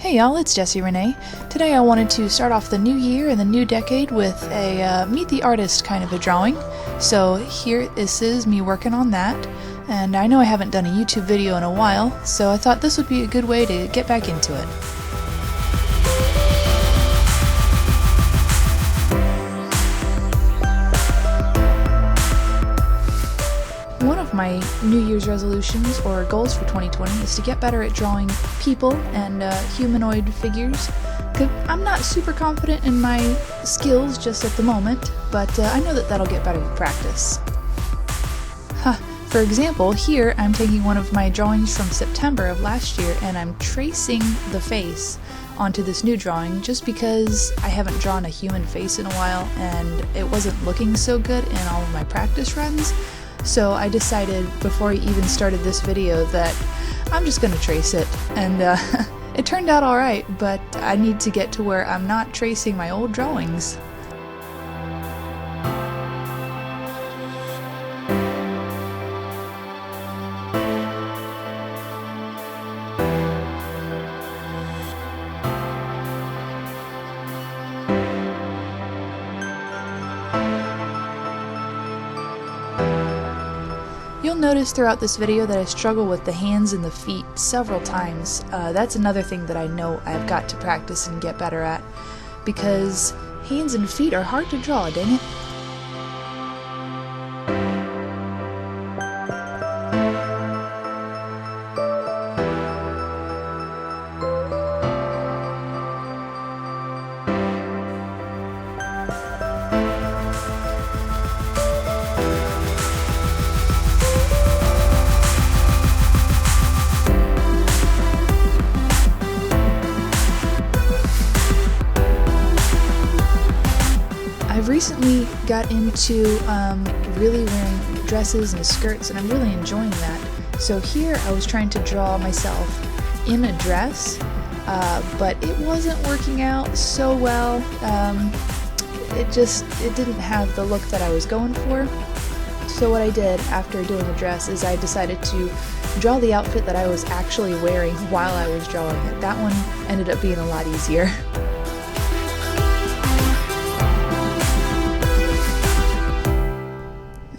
Hey y'all, it's Jessie Renee. Today I wanted to start off the new year and the new decade with a Meet the Artist kind of a drawing. So here this is me working on that, and I know I haven't done a YouTube video in a while, so I thought this would be a good way to get back into it. One of my New Year's resolutions or goals for 2020 is to get better at drawing people and humanoid figures. I'm not super confident in my skills just at the moment, but I know that that'll get better with practice. For example, here I'm taking one of my drawings from September of last year and I'm tracing the face onto this new drawing just because I haven't drawn a human face in a while and it wasn't looking so good in all of my practice runs. So I decided before I even started this video that I'm just gonna trace it, and it turned out alright, but I need to get to where I'm not tracing my old drawings. You'll notice throughout this video that I struggle with the hands and the feet several times. That's another thing that I know I've got to practice and get better at, because hands and feet are hard to draw, dang it. I've recently got into really wearing dresses and skirts, and I'm really enjoying that. So here I was trying to draw myself in a dress, but it wasn't working out so well. It didn't have the look that I was going for. So what I did after doing the dress is I decided to draw the outfit that I was actually wearing while I was drawing it. That one ended up being a lot easier.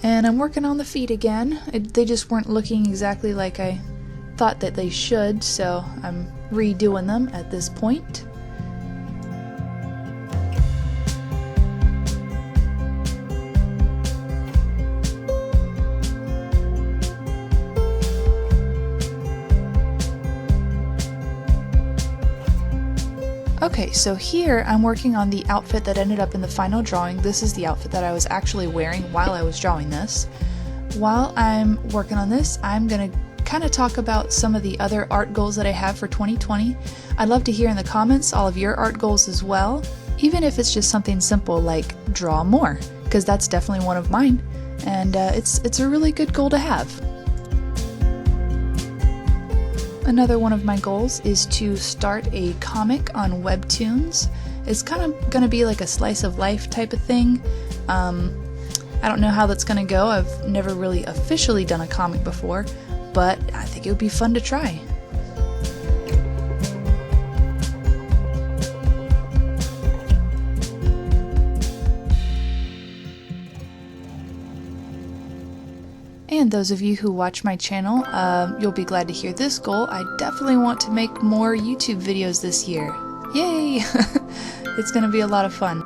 And I'm working on the feet again. They just weren't looking exactly like I thought that they should, so I'm redoing them at this point. Okay, so here I'm working on the outfit that ended up in the final drawing. This is the outfit that I was actually wearing while I was drawing this. While I'm working on this, I'm going to kind of talk about some of the other art goals that I have for 2020. I'd love to hear in the comments all of your art goals as well, even if it's just something simple like draw more, because that's definitely one of mine, and it's a really good goal to have. Another one of my goals is to start a comic on Webtoons. It's kind of going to be like a slice of life type of thing. I don't know how that's going to go. I've never really officially done a comic before, but I think it would be fun to try. And those of you who watch my channel, you'll be glad to hear this goal. I definitely want to make more YouTube videos this year. Yay! It's going to be a lot of fun.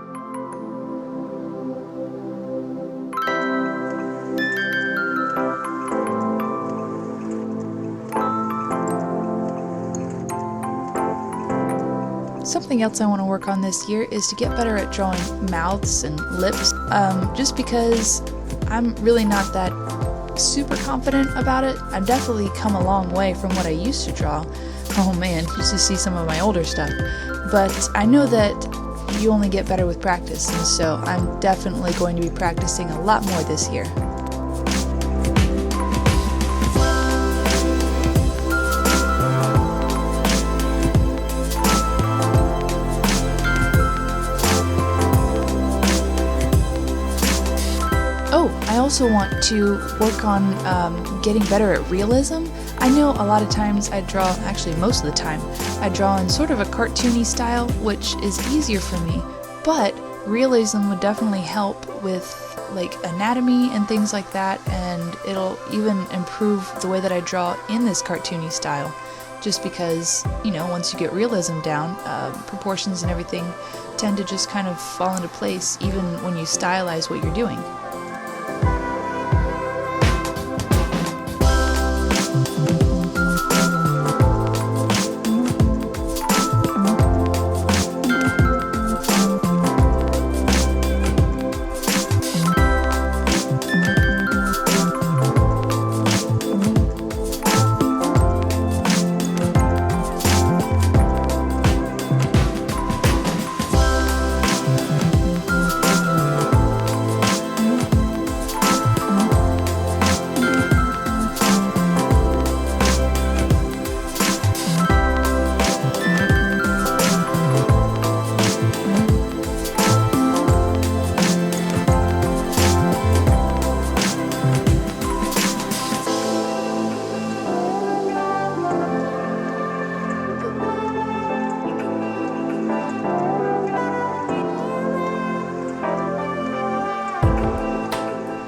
Something else I want to work on this year is to get better at drawing mouths and lips, just because I'm really not that super confident about it. I've definitely come a long way from what I used to draw. Oh man, you should see some of my older stuff. But I know that you only get better with practice, and so I'm definitely going to be practicing a lot more this year. I also want to work on getting better at realism. I know a lot of times I draw, actually most of the time, I draw in sort of a cartoony style, which is easier for me, but realism would definitely help with like anatomy and things like that, and it'll even improve the way that I draw in this cartoony style, just because, you know, once you get realism down, proportions and everything tend to just kind of fall into place even when you stylize what you're doing.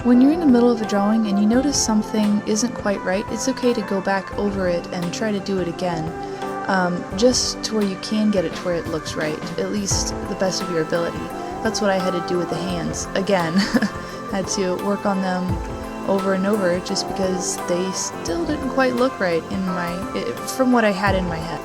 When you're in the middle of a drawing and you notice something isn't quite right, it's okay to go back over it and try to do it again, just to where you can get it to where it looks right, at least the best of your ability. That's what I had to do with the hands. Again, had to work on them over and over just because they still didn't quite look right from what I had in my head.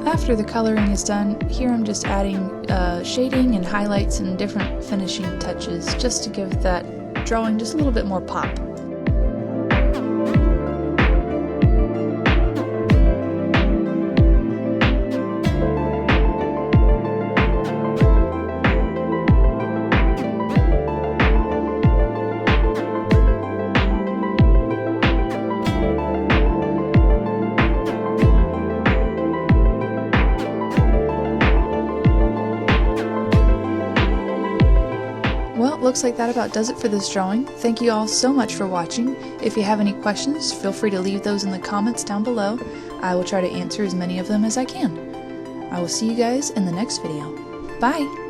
After the coloring is done, here I'm just adding shading and highlights and different finishing touches just to give that drawing just a little bit more pop. looks like that about does it for this drawing. Thank you all so much for watching. If you have any questions, feel free to leave those in the comments down below. I will try to answer as many of them as I can. I will see you guys in the next video. Bye!